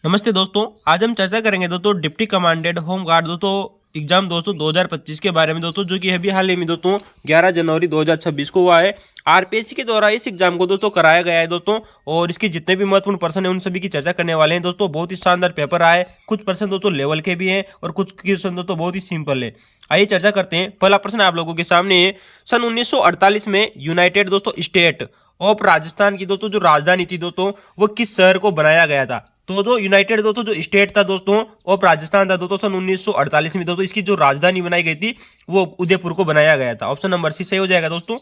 नमस्ते दोस्तों, आज हम चर्चा करेंगे दोस्तों डिप्टी कमांडेंट होम गार्ड दोस्तों एग्जाम दोस्तों 2025 के बारे में दोस्तों, जो कि अभी हाल ही में दोस्तों 11 जनवरी 2026 को हुआ है। आरपीएससी के द्वारा इस एग्जाम को दोस्तों कराया गया है दोस्तों, और इसके जितने भी महत्वपूर्ण प्रश्न हैं उन सभी की चर्चा करने वाले हैं दोस्तों। बहुत ही शानदार पेपर आए, कुछ प्रश्न दोस्तों लेवल के भी हैं और कुछ क्वेश्चन दोस्तों बहुत ही सिंपल है। आइए चर्चा करते हैं। पहला प्रश्न आप लोगों के सामने है। सन 1948 में यूनाइटेड दोस्तों स्टेट ऑफ राजस्थान की दोस्तों जो राजधानी थी दोस्तों, वो किस शहर को बनाया गया था? तो जो यूनाइटेड दोस्तों जो स्टेट था दोस्तों ऑफ राजस्थान था दोस्तों, सन 1948 में दोस्तों इसकी जो राजधानी बनाई गई थी वो उदयपुर को बनाया गया था। ऑप्शन नंबर सी सही हो जाएगा दोस्तों।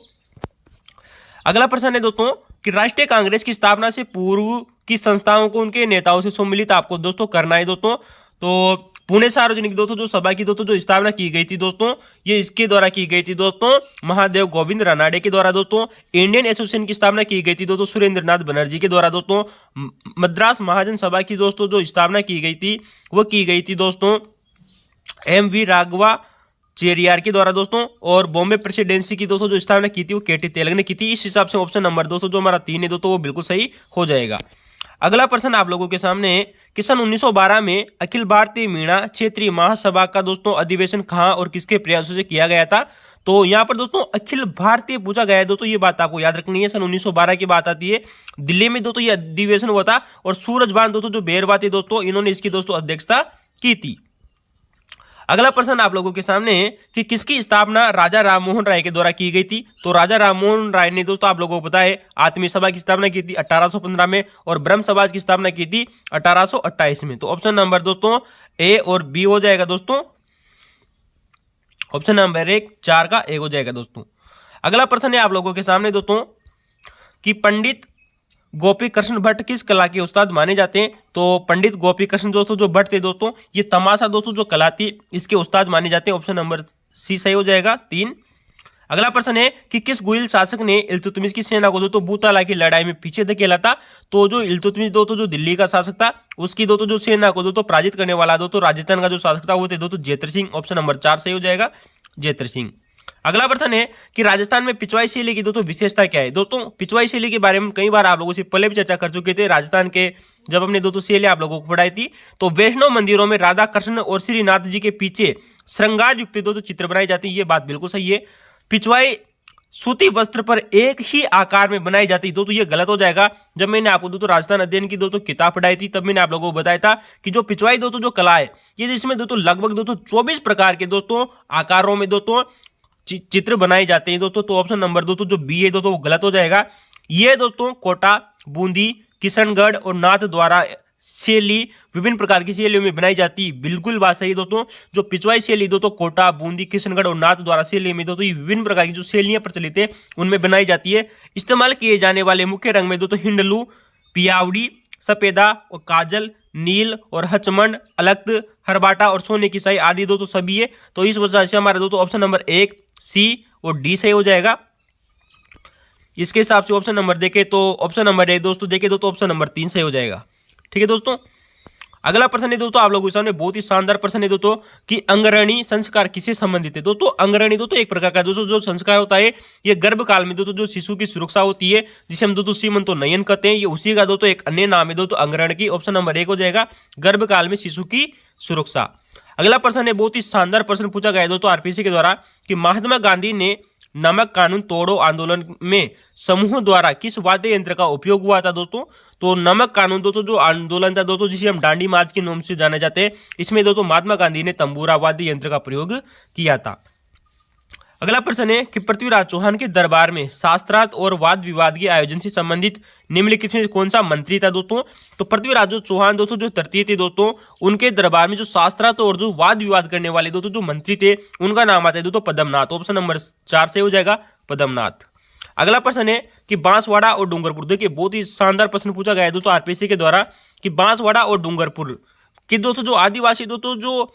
अगला प्रश्न है दोस्तों कि राष्ट्रीय कांग्रेस की स्थापना से पूर्व की संस्थाओं को उनके नेताओं से सम्मिलित आपको दोस्तों करना है दोस्तों। तो पुणे सार्वजनिक दोस्तों जो सभा की दोस्तों जो स्थापना की गई थी दोस्तों, ये इसके द्वारा की गई थी दोस्तों महादेव गोविंद रानाडे के द्वारा दोस्तों। इंडियन एसोसिएशन की स्थापना की गई थी दोस्तों सुरेंद्र नाथ बनर्जी के द्वारा दोस्तों। मद्रास महाजन सभा की दोस्तों जो स्थापना की गई थी वो की गई थी दोस्तों एम.वी. राघवा चेरियार के द्वारा दोस्तों। और बॉम्बे प्रेसिडेंसी की दोस्तों जो स्थापना की थी वो के.टी. तेलंग ने की थी। इस हिसाब से ऑप्शन नंबर दोस्तों जो हमारा 3 है दोस्तों वो बिल्कुल सही हो जाएगा। अगला प्रश्न आप लोगों के सामने है कि सन 1912 में अखिल भारतीय मीणा क्षेत्रीय महासभा का दोस्तों अधिवेशन कहाँ और किसके प्रयासों से किया गया था? तो यहाँ पर दोस्तों अखिल भारतीय पूछा गया है दोस्तों, ये बात आपको याद रखनी है। सन 1912 की बात आती है, दिल्ली में दोस्तों ये अधिवेशन हुआ था और सूरजभान दोस्तों जो बेरवा थे दोस्तों, इन्होंने इसकी दोस्तों अध्यक्षता की थी। अगला प्रश्न आप लोगों के सामने है कि किसकी स्थापना राजा राममोहन राय के द्वारा की गई थी? तो राजा राममोहन राय ने दोस्तों आप लोगों को पता है आत्मीय सभा की स्थापना की थी 1815 में और ब्रह्म समाज की स्थापना की थी 1828 में। तो ऑप्शन नंबर दोस्तों ए और बी हो जाएगा दोस्तों। ऑप्शन नंबर 1 4 का ए हो जाएगा दोस्तों। अगला प्रश्न है आप लोगों के सामने दोस्तों कि पंडित गोपी कृष्ण भट्ट किस कला के उस्ताद माने जाते हैं? तो पंडित गोपी कृष्ण दोस्तों जो भट्ट थे दोस्तों, ये तमाशा दोस्तों जो कला थी इसके उस्ताद माने जाते हैं। ऑप्शन नंबर सी सही हो जाएगा 3। अगला प्रश्न है कि किस गुइल शासक ने इल्तुतमिश की सेना को दोस्तों बूताला की लड़ाई में पीछे धकेला था? तो जो इल्तुतमिश दोस्तों जो दिल्ली का शासक था उसकी दोस्तों जो सेना को दोस्तों पराजित करने वाला दोस्तों राजस्थान का जो शासक था वो थे दोस्तों जेतर सिंह। ऑप्शन नंबर 4 सही हो जाएगा जेतर सिंह। अगला प्रश्न है कि राजस्थान में पिछवाई शैली की दोस्तों विशेषता क्या है? दोस्तों पिछवाई शैली के बारे में कई बार आप लोगों से पहले भी चर्चा कर चुके थे। राजस्थान के जब हमने दोस्तों शैली आप लोगों को पढ़ाई थी, तो वैष्णव मंदिरों में राधा कृष्ण और श्रीनाथ जी के पीछे श्रृंगार युक्त दोस्तों चित्र बनाए जाते हैं, ये बात बिल्कुल सही है। पिछवाई सूती वस्त्र पर एक ही आकार में बनाई जाती है दोस्तों, ये गलत हो जाएगा। जब मैंने आपको दोस्तों राजस्थान अध्ययन की दोस्तों किताब पढ़ाई थी तब मैंने आप लोगों को बताया था कि जो पिछवाई दोस्तों जो कला है ये इसमें दोस्तों लगभग दोस्तों 24 प्रकार के दोस्तों आकारों में दोस्तों चित्र बनाए जाते हैं दोस्तों। तो ऑप्शन नंबर दोस्तों जो बी है दोस्तों वो गलत हो जाएगा। ये दोस्तों कोटा, बूंदी, किशनगढ़ और नाथ द्वारा शैली विभिन्न प्रकार की शैलियों में बनाई जाती है, बिल्कुल बात सही दोस्तों। जो पिछवाई शैली दोस्तों कोटा, बूंदी, किशनगढ़ और नाथ द्वारा शैली में दोस्तों ये विभिन्न प्रकार की जो शैलियां प्रचलित है उनमें बनाई जाती है। इस्तेमाल किए जाने वाले मुख्य रंग में दोस्तों हिंडलू, पियावड़ी, सफेदा और काजल, नील और हचमंड, अलक्त, हरबाटा और सोने की साई आदि दोस्तों सभी है। तो इस वजह से हमारा दोस्तों ऑप्शन नंबर 1 सी और डी सही हो जाएगा। इसके हिसाब से ऑप्शन नंबर देखें तो ऑप्शन नंबर 1 दोस्तों देखें तो ऑप्शन नंबर 3 सही हो जाएगा। ठीक है दोस्तों। अगला प्रश्न है दोस्तों आप लोगों के सामने बहुत ही शानदार प्रश्न है दोस्तों कि अंगरणी संस्कार किससे संबंधित है? दोस्तों अंगरणी दोस्तों एक प्रकार का दोस्तों जो संस्कार होता है ये गर्भ काल में दोस्तों जो शिशु की सुरक्षा होती है जिसे हम दोस्तों सीमंतो नयन कहते हैं, ये उसी का दोस्तों एक अन्य नाम है दोस्तों अंगरण की। ऑप्शन नंबर 1 हो जाएगा गर्भ काल में शिशु की सुरक्षा। अगला प्रश्न है बहुत ही शानदार प्रश्न पूछा गया है दोस्तों आरपीएससी के द्वारा कि महात्मा गांधी ने नमक कानून तोड़ो आंदोलन में समूह द्वारा किस वाद्य यंत्र का उपयोग हुआ था दोस्तों? तो नमक कानून दोस्तों जो आंदोलन था दोस्तों जिसे हम दांडी मार्च के नाम से जाने जाते हैं, इसमें दोस्तों महात्मा गांधी ने तंबूरा वाद्य यंत्र का प्रयोग किया था। अगला प्रश्न है कि पृथ्वीराज चौहान के दरबार में शास्त्रार्थ और वाद विवाद के आयोजन से संबंधित निम्नलिखित में कौन सा मंत्री था दोस्तों? तो पृथ्वीराज जो चौहान दोस्तों जो तृतीय थे दोस्तों, उनके दरबार में जो शास्त्रार्थ और जो वाद विवाद करने वाले दोस्तों जो मंत्री थे उनका नाम आता है दोस्तों पद्मनाथ। ऑप्शन नंबर 4 से हो जाएगा पद्मनाथ। अगला प्रश्न है कि बांसवाड़ा और डूंगरपुर, देखिए बहुत ही शानदार प्रश्न पूछा गया है दोस्तों आरपीएससी के द्वारा कि बांसवाड़ा और डूंगरपुर के दोस्तों जो आदिवासी दोस्तों जो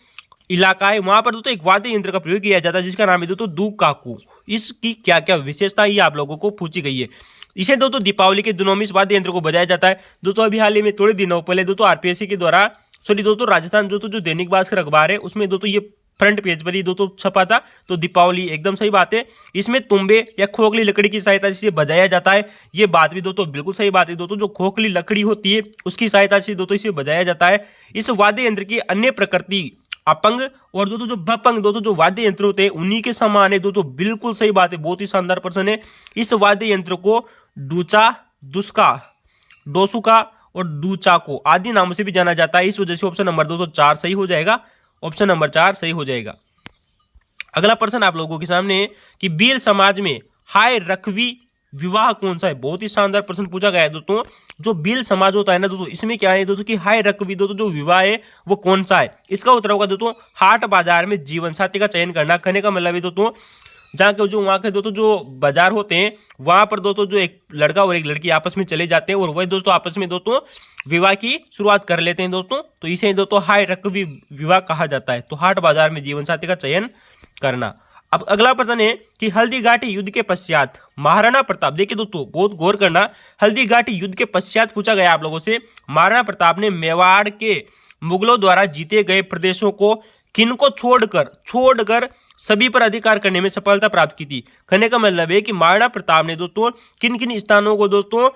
इलाका है वहां पर दोस्तों एक वाद्य यंत्र का प्रयोग किया जाता है जिसका नाम है दोस्तों दूब काकू। इसकी क्या क्या विशेषता ये आप लोगों को पूछी गई है। इसे दोस्तों दीपावली के दिनों में इस वाद्य यंत्र को बजाया जाता है दोस्तों। अभी हाल ही में थोड़े दिनों पहले दोस्तों आरपीएससी के द्वारा दोस्तों राजस्थान दोस्तों जो दैनिक भास्कर अखबार है उसमें दोस्तों ये फ्रंट पेज पर ही दोस्तों छपा था। तो दीपावली एकदम सही बात है। इसमें तुम्बे या खोखली लकड़ी की सहायता से बजाया जाता है, ये बात भी दोस्तों बिल्कुल सही बात है दोस्तों। जो खोखली लकड़ी होती है उसकी सहायता से दोस्तों इसे बजाया जाता है। इस वाद्य यंत्र की अन्य प्रकृति अपंग और दोस्तों जो भपंग दोस्तों जो वाद्य यंत्र होते हैं उन्हीं के समान है दोस्तों, बिल्कुल सही बात है, बहुत ही शानदार प्रश्न है। इस वाद्य यंत्र को डूचा, दुस्का, डोसुका और डूचाको आदि नामों से भी जाना जाता है। इस वजह से ऑप्शन नंबर 204 सही हो जाएगा, ऑप्शन नंबर 4 सही हो जाएगा। अगला प्रश्न आप लोगों के सामने है कि बील समाज में हाय रखवी विवाह कौन सा है। बहुत ही शानदार प्रश्न पूछा गया है दोस्तों। जो बील समाज होता है ना दोस्तों, इसमें क्या है दोस्तों कि हाय रखवी दोस्तों जो विवाह है वो कौन सा है। इसका उत्तर होगा दोस्तों हाट बाजार में जीवन साथी का चयन करना। कहने का मतलब है दोस्तों जहाँ के जो वहाँ के दोस्तों जो बाजार होते हैं वहां पर दोस्तों जो एक लड़का और एक लड़की आपस में चले जाते हैं और वही दोस्तों आपस में दोस्तों विवाह की शुरुआत कर लेते हैं दोस्तों। तो इसे दोस्तों हाय रकबी विवाह कहा जाता है। तो हाट बाजार में जीवन साथी का चयन करना। अब अगला प्रश्न है कि हल्दी घाटी युद्ध के पश्चात महाराणा प्रताप, देखिए दोस्तों बहुत गौर करना, हल्दी घाटी युद्ध के पश्चात पूछा गया आप लोगों से, महाराणा प्रताप ने मेवाड़ के मुगलों द्वारा जीते गए प्रदेशों को किनको छोड़कर सभी पर अधिकार करने में सफलता प्राप्त की थी। कहने का मतलब है कि महाराणा प्रताप ने दोस्तों किन किन स्थानों को दोस्तों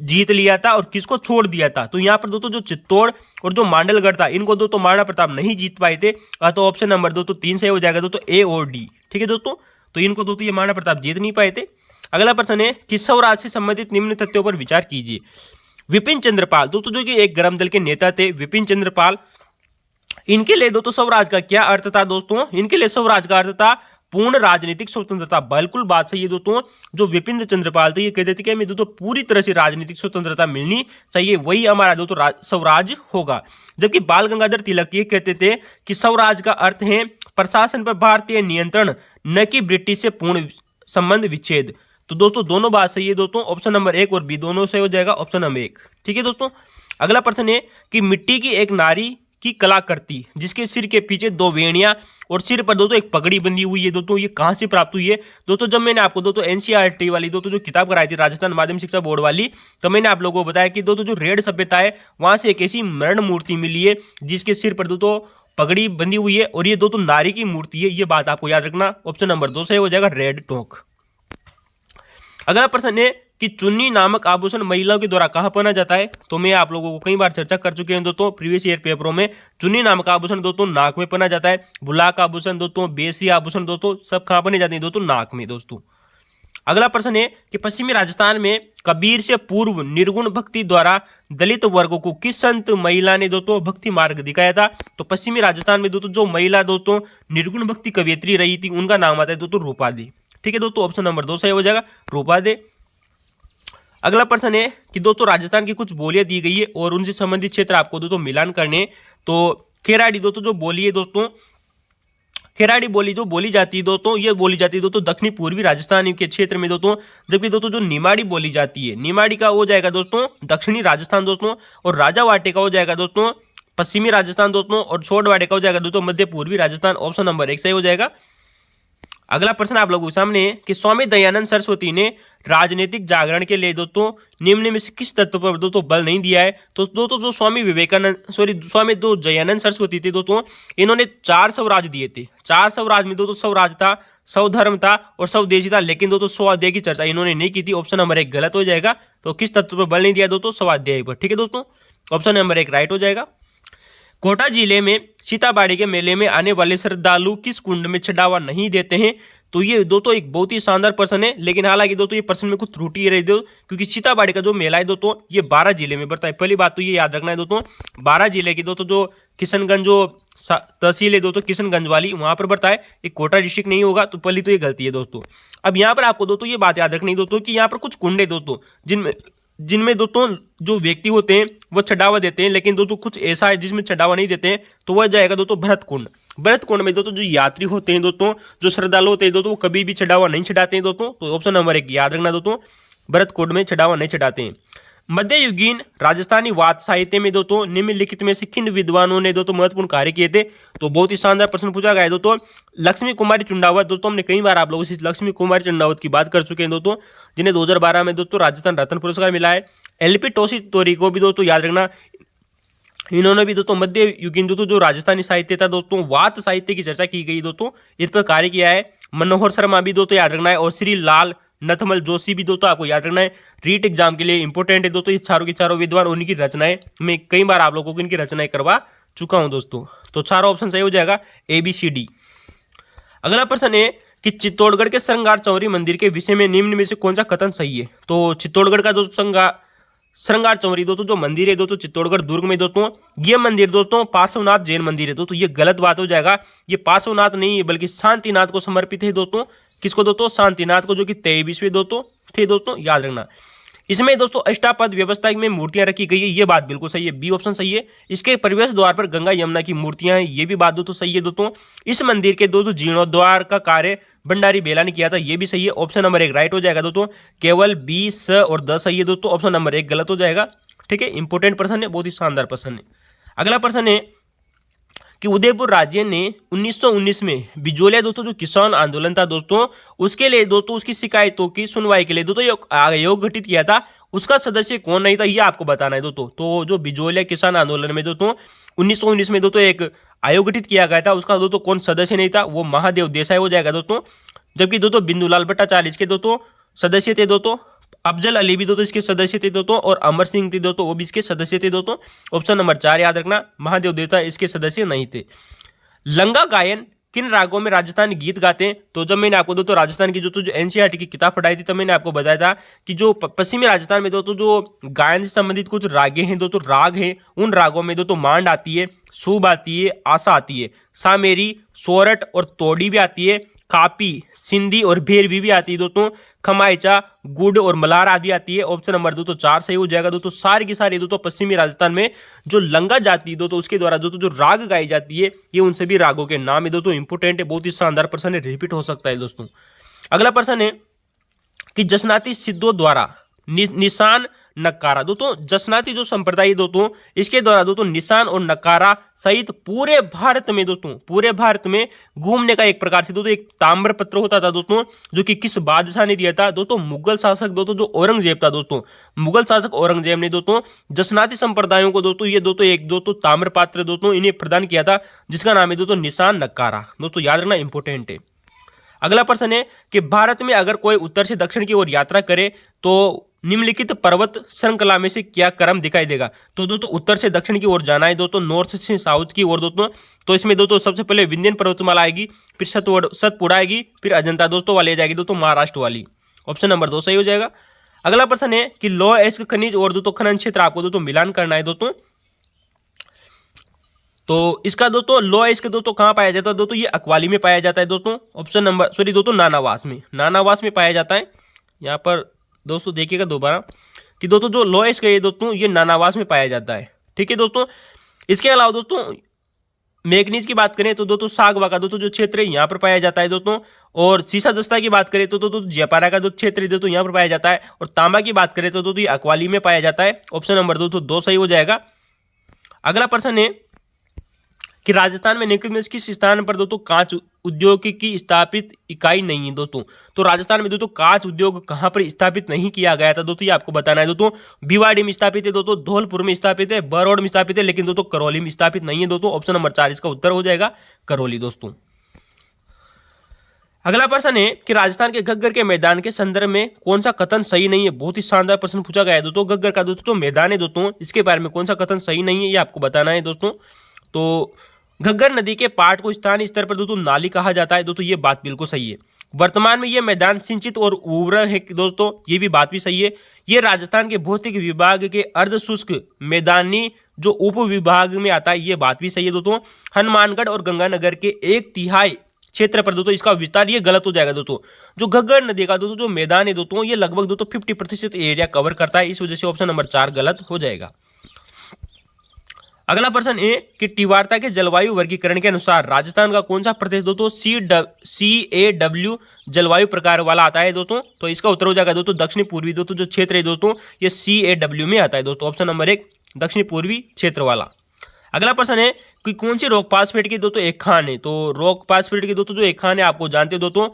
जीत लिया था और किसको छोड़ दिया था। तो यहाँ पर दोस्तों जो चित्तौड़ और जो मांडलगढ़ था इनको दोस्तों महाराणा प्रताप नहीं जीत पाए थे। तो ऑप्शन नंबर दोस्तों 3 सही हो जाएगा दोस्तों, ए और डी। ठीक है दोस्तों, तो इनको दोस्तों ये महाराणा प्रताप जीत नहीं पाए थे। अगला प्रश्न है कि स्वराज से संबंधित निम्न तथ्यों पर विचार कीजिए। विपिन चंद्रपाल दोस्तों जो कि एक गर्म दल के नेता थे, विपिन चंद्रपाल, इनके लिए दोस्तों स्वराज का क्या अर्थ था दोस्तों, इनके लिए स्वराज का अर्थ था पूर्ण राजनीतिक स्वतंत्रता। बिल्कुल बात सही है दोस्तों। जो विपिन चंद्रपाल थे ये कहते थे कि हमें दोस्तों पूरी तरह से राजनीतिक स्वतंत्रता मिलनी चाहिए, वही हमारा दोस्तों स्वराज होगा। जबकि बाल गंगाधर तिलक ये कहते थे कि स्वराज का अर्थ है प्रशासन पर भारतीय नियंत्रण, न कि ब्रिटिश से पूर्ण संबंध विच्छेद। तो दोस्तों दोनों बात सही है दोस्तों, ऑप्शन नंबर 1 और बी दोनों सही हो जाएगा, ऑप्शन नंबर 1। ठीक है दोस्तों, अगला प्रश्न है कि मिट्टी की एक नारी की कलाकृति जिसके सिर के पीछे 2 वेणियां और सिर पर दोस्तों एक पगड़ी बंधी हुई है दोस्तों, ये कहां से प्राप्त हुई है दोस्तों। जब मैंने आपको दोस्तों एनसीईआरटी वाली दोस्तों जो किताब कराई थी राजस्थान माध्यमिक शिक्षा बोर्ड वाली, तो मैंने आप लोगों को बताया कि दोस्तों जो रेड सभ्यता है वहां से एक ऐसी मरण मूर्ति मिली है जिसके सिर पर दोस्तों पगड़ी बंधी हुई है और ये दोस्तों नारी की मूर्ति है। ये बात आपको याद रखना, ऑप्शन नंबर 2 सही हो जाएगा, रेड टोक। अगला प्रश्न है कि चुन्नी नामक आभूषण महिलाओं के द्वारा कहां पहना जाता है। तो मैं आप लोगों को कई बार चर्चा कर चुके हैं दोस्तों प्रीवियस ईयर पेपरों में। चुन्नी नामक आभूषण दोस्तों नाक में पहना जाता है, बुलाक आभूषण दोस्तों, बेसी आभूषण दोस्तों सब कहां पहने जाते हैं दोस्तों, नाक में दोस्तों। अगला प्रश्न है कि पश्चिमी राजस्थान में कबीर से पूर्व निर्गुण भक्ति द्वारा दलित वर्गों को किस संत महिला ने दोस्तों भक्ति मार्ग दिखाया था। तो पश्चिमी राजस्थान में दोस्तों जो महिला दोस्तों निर्गुण भक्ति कवियत्री रही थी उनका नाम आता है दोस्तों रूपा दे। ठीक है दोस्तों, ऑप्शन नंबर 2 सही हो जाएगा, रूपा दे। अगला प्रश्न है कि दोस्तों राजस्थान की कुछ बोलियां दी गई है और उनसे संबंधित क्षेत्र आपको दोस्तों मिलान करने। तो खेराड़ी दोस्तों जो बोली है दोस्तों, खेराड़ी बोली जो बोली जाती है दोस्तों, ये बोली जाती है दोस्तों दक्षिणी पूर्वी राजस्थान के क्षेत्र में दोस्तों। जबकि दोस्तों जो निमाड़ी बोली जाती है, निमाड़ी का हो जाएगा दोस्तों दक्षिणी राजस्थान दोस्तों, और राजावाटे का हो जाएगा दोस्तों पश्चिमी राजस्थान दोस्तों, और छोड़वाटे का हो जाएगा दोस्तों मध्य पूर्वी राजस्थान, ऑप्शन नंबर 1 सही हो जाएगा। अगला प्रश्न आप लोगों के सामने है कि स्वामी दयानंद सरस्वती ने राजनीतिक जागरण के लिए दोस्तों निम्न में से किस तत्व पर दोस्तों बल नहीं दिया है। तो दोस्तों जो स्वामी दयानंद सरस्वती थे दोस्तों, इन्होंने 4 स्वराज दिए थे। 4 स्वराज में दोस्तों स्वराज था, स्वधर्म था और स्वदेशी था, लेकिन दोस्तों स्वाध्याय की चर्चा इन्होंने नहीं की थी, ऑप्शन नंबर 1 गलत हो जाएगा। तो किस तत्व पर बल नहीं दिया दोस्तों, स्वाध्याय पर। ठीक है दोस्तों, ऑप्शन नंबर 1 राइट हो जाएगा। कोटा जिले में सीताबाड़ी के मेले में आने वाले श्रद्धालु किस कुंड में चढ़ावा नहीं देते हैं। तो ये दोस्तों एक बहुत ही शानदार प्रश्न है, लेकिन हालांकि दोस्तों ये प्रश्न में कुछ त्रुटि रही दो, क्योंकि सीताबाड़ी का जो मेला है दोस्तों ये 12 जिले में बढ़ता है। पहली बात तो ये याद रखना है दोस्तों, 12 जिले की दोस्तों जो किशनगंज जो तहसील है दोस्तों किशनगंज वाली वहां पर बढ़ता है, एक कोटा डिस्ट्रिक्ट नहीं होगा। तो पहली तो ये गलती है दोस्तों। अब यहाँ पर आपको दोस्तों ये बात याद रखनी है दोस्तों कि यहाँ पर कुछ कुंड है दोस्तों जिनमें दोस्तों जो व्यक्ति होते हैं वो चढ़ावा देते हैं, लेकिन दोस्तों कुछ ऐसा है जिसमें चढ़ावा नहीं देते हैं। तो वह जाएगा दोस्तों भरत कुंड। भरत कुंड में दोस्तों जो यात्री होते हैं दोस्तों, जो श्रद्धालु होते हैं दोस्तों, वो कभी भी चढ़ावा नहीं चढ़ाते हैं दोस्तों। तो ऑप्शन नंबर 1 याद रखना दोस्तों, भरत कुंड में चढ़ावा नहीं चढ़ाते हैं। मध्ययुगीन राजस्थानी वाद साहित्य में दोस्तों निम्नलिखित में से किन विद्वानों ने दोस्तों महत्वपूर्ण कार्य किए थे। तो बहुत ही शानदार प्रश्न पूछा गया है दोस्तों। लक्ष्मी कुमारी चुंडावत दोस्तों, हमने कई बार आप लोगों से लक्ष्मी कुमारी चुंडावत की बात कर चुके हैं दोस्तों, जिन्हें 2012 में दोस्तों राजस्थान रत्न पुरस्कार मिला है। एलपी टोसी तोरी को भी दोस्तों याद रखना, इन्होंने भी दोस्तों मध्य युगीन दोस्तों जो राजस्थानी साहित्य था दोस्तों, वात साहित्य की चर्चा की गई दोस्तों, इस पर कार्य किया है। मनोहर शर्मा भी दोस्तों याद रखना है, और श्री लाल नथमल जोशी भी दोस्तों आपको याद रखना है, रीट एग्जाम के लिए इंपॉर्टेंट है दोस्तों। इस चारों के चारों विद्वान, उनकी रचनाएं मैं कई बार आप लोगों को इनकी रचनाएं करवा चुका हूं दोस्तों। तो चारों ऑप्शन सही हो जाएगा, ABCD। अगला प्रश्न है कि चित्तौड़गढ़ के श्रृंगार चौरी मंदिर के विषय में निम्न में से कौन सा कथन सही है। तो चित्तौड़गढ़ का दोस्तों श्रृंगार चौरी दोस्तों जो मंदिर है दोस्तों चित्तौड़गढ़ दुर्ग में दोस्तों, ये मंदिर दोस्तों पार्श्वनाथ जैन मंदिर है दोस्तों। ये गलत बात हो जाएगा, ये पार्श्वनाथ नहीं है बल्कि शांतिनाथ को समर्पित है दोस्तों। किसको दोस्तों? शांतिनाथ को, जो कि 23वें दोस्तों थे दोस्तों, याद रखना। इसमें दोस्तों अष्टापद व्यवस्था में मूर्तियां रखी गई है, ये बात बिल्कुल सही है, बी ऑप्शन सही है। इसके प्रवेश द्वार पर गंगा यमुना की मूर्तियां हैं, ये भी बात दोस्तों सही है दोस्तों। इस मंदिर के दोस्तों जीर्णोद्धार का कार्य भंडारी बेला ने किया था, ये भी सही है। ऑप्शन नंबर 1 राइट हो जाएगा दोस्तों। केवल बी, स और द सही है दोस्तों, ऑप्शन नंबर 1 गलत हो जाएगा। ठीक है, इंपोर्टेंट प्रश्न है, बहुत ही शानदार प्रश्न है। अगला प्रश्न है कि उदयपुर राज्य ने 1919 में बिजोलिया दोस्तों जो किसान आंदोलन था दोस्तों, उसके लिए दोस्तों उसकी शिकायतों की सुनवाई के लिए दोस्तों एक आयोग गठित किया था, उसका सदस्य कौन नहीं था ये आपको बताना है दोस्तों। तो जो बिजोलिया किसान आंदोलन में दोस्तों 1919 में दोस्तों एक आयोग गठित किया गया था, उसका दोस्तों कौन सदस्य नहीं था, वो महादेव देसाई हो जाएगा दोस्तों। जबकि दोस्तों बिंदुलाल भट्टाचार्य इसके दोस्तों सदस्य थे दोस्तों, अफजल अली भी दोस्तों इसके सदस्य थे दोस्तों, और अमर सिंह थे दोस्तों, वो भी इसके सदस्य थे दोस्तों। ऑप्शन नंबर 4 याद रखना, महादेव देसाई इसके सदस्य नहीं थे। लंगा गायन किन रागों में राजस्थानी गीत गाते हैं। तो जब मैंने आपको दोस्तों राजस्थान की जो NCERT की किताब पढ़ाई थी, तब मैंने आपको बताया था कि जो पश्चिमी राजस्थान में दोस्तों जो गायन से संबंधित कुछ रागे हैं दोस्तों, राग हैं, उन रागों में दोस्तों मांड आती है, सूब आती है, आशा आती है, सामेरी, सोरठ और तोड़ी भी आती है, कापी, सिंधी और भेरवी भी आती है दोस्तों, खमाइचा, गुड़ और मलार आदि आती है। ऑप्शन नंबर दोस्तों 4 सही हो जाएगा दोस्तों। सारी की सारी दोस्तों पश्चिमी राजस्थान में जो लंगा जाति दोस्तों उसके द्वारा दोस्तों जो राग गाई जाती है, ये उन सभी रागों के नाम है दोस्तों। इंपोर्टेंट है, बहुत ही शानदार प्रश्न है, रिपीट हो सकता है दोस्तों। अगला प्रश्न है कि जसनाती सिद्धों द्वारा निशान नकारा दोस्तों, जसनाती जो संप्रदाय दोस्तों इसके द्वारा दोस्तों निशान और नकारा सहित पूरे भारत में दोस्तों, पूरे भारत में घूमने का एक प्रकार से दोस्तों एक ताम्र पत्र होता था दोस्तों, जो कि किस बादशाह ने दिया था दोस्तों? मुगल शासक दोस्तों जो औरंगजेब था दोस्तों, मुगल शासक औरंगजेब ने दोस्तों जसनाती संप्रदायों को दोस्तों ये दोस्तों एक दोस्तों ताम्र पात्र दोस्तों इन्हें प्रदान किया था, जिसका नाम है दोस्तों निशान नकारा दोस्तों, याद रखना इंपोर्टेंट है। अगला प्रश्न है कि भारत में अगर कोई उत्तर से दक्षिण की ओर यात्रा करे तो निम्नलिखित पर्वत श्रृंखला में से क्या क्रम दिखाई देगा। तो दोस्तों उत्तर से दक्षिण की ओर जाना है दोस्तों, नॉर्थ से साउथ की ओर दोस्तों, तो इसमें दोस्तों सबसे पहले विंध्यन पर्वतमाला आएगी, फिर सतपुड़ा आएगी, फिर अजंता दोस्तों वाली आ जाएगी दोस्तों महाराष्ट्र वाली। ऑप्शन नंबर 2 सही हो जाएगा। अगला प्रश्न है कि लौह अयस्क खनिज और दोस्तों खनन क्षेत्र आपको दोस्तों मिलान करना है दोस्तों। तो इसका दोस्तों लौह अयस्क दोस्तों कहाँ पाया जाता है दोस्तों? ये अकवाली में पाया जाता है दोस्तों। ऑप्शन नंबर दोस्तों नानावास में, नानावास में पाया जाता है। यहाँ पर दोस्तों देखिएगा दोबारा कि दोस्तों जो लौह अयस्क है दोस्तों ये नानावास में पाया जाता है। ठीक है दोस्तों, इसके अलावा दोस्तों मैग्नीज की बात करें तो दोस्तों सागवा का दोस्तों जो क्षेत्र है यहाँ पर पाया जाता है दोस्तों, और सीसा दस्ता की बात करें तो दोस्तों जयपारा का जो क्षेत्र है दोस्तों यहाँ पर पाया जाता है, और तांबा की बात करें तो दोस्तों ये अकवाली में पाया जाता है। ऑप्शन नंबर दोस्तों 2 सही हो जाएगा। अगला प्रश्न है कि राजस्थान में निम्न किस स्थान पर दोस्तों कांच उद्योग की स्थापित इकाई नहीं है दोस्तों। तो राजस्थान में दोस्तों कांच उद्योग कहां पर स्थापित नहीं किया गया था दोस्तों, ये आपको बताना है दोस्तों। भिवाड़ी में स्थापित है दोस्तों, धौलपुर में स्थापित है, बरौड़ में स्थापित है, लेकिन दोस्तों करौली में स्थापित नहीं है दोस्तों। ऑप्शन नंबर 4 इसका उत्तर हो जाएगा करौली दोस्तों। अगला प्रश्न है कि राजस्थान के घग्गर के मैदान के संदर्भ में कौन सा कथन सही नहीं है। बहुत ही शानदार प्रश्न पूछा गया है दोस्तों। घग्गर का दोस्तों मैदान है दोस्तों, इसके बारे में कौन सा कथन सही नहीं है ये आपको बताना है दोस्तों। तो घग्गर नदी के पाट को स्थानीय स्तर पर दोस्तों नाली कहा जाता है दोस्तों, ये बात बिल्कुल सही है। वर्तमान में ये मैदान सिंचित और उर्वर है दोस्तों, ये भी बात भी सही है। ये राजस्थान के भौतिक विभाग के अर्ध शुष्क मैदानी जो उप विभाग में आता है, ये बात भी सही है दोस्तों। हनुमानगढ़ और गंगानगर के 1/3 क्षेत्र पर दोस्तों इसका विस्तार, ये गलत हो जाएगा दोस्तों। जो घग्गर नदी का दोस्तों जो मैदान है दोस्तों ये लगभग दोस्तों 50% एरिया कवर करता है, इस वजह से ऑप्शन नंबर 4 गलत हो जाएगा। अगला प्रश्न है कि टिवार्ता के जलवायु वर्गीकरण के अनुसार राजस्थान का कौन सा प्रदेश दोस्तों CAW जलवायु प्रकार वाला आता है दोस्तों। तो इसका उत्तर हो जाएगा दोस्तों दक्षिणी पूर्वी दोस्तों जो क्षेत्र है दोस्तों ये CAW में आता है दोस्तों। ऑप्शन नंबर 1 दक्षिणी पूर्वी क्षेत्र वाला। अगला प्रश्न है कि कौन सी रॉक फास्फेट की दोस्तों एक खान है। तो रॉक फास्फेट की दोस्तों जो एक खान है आपको जानते हो दोस्तों,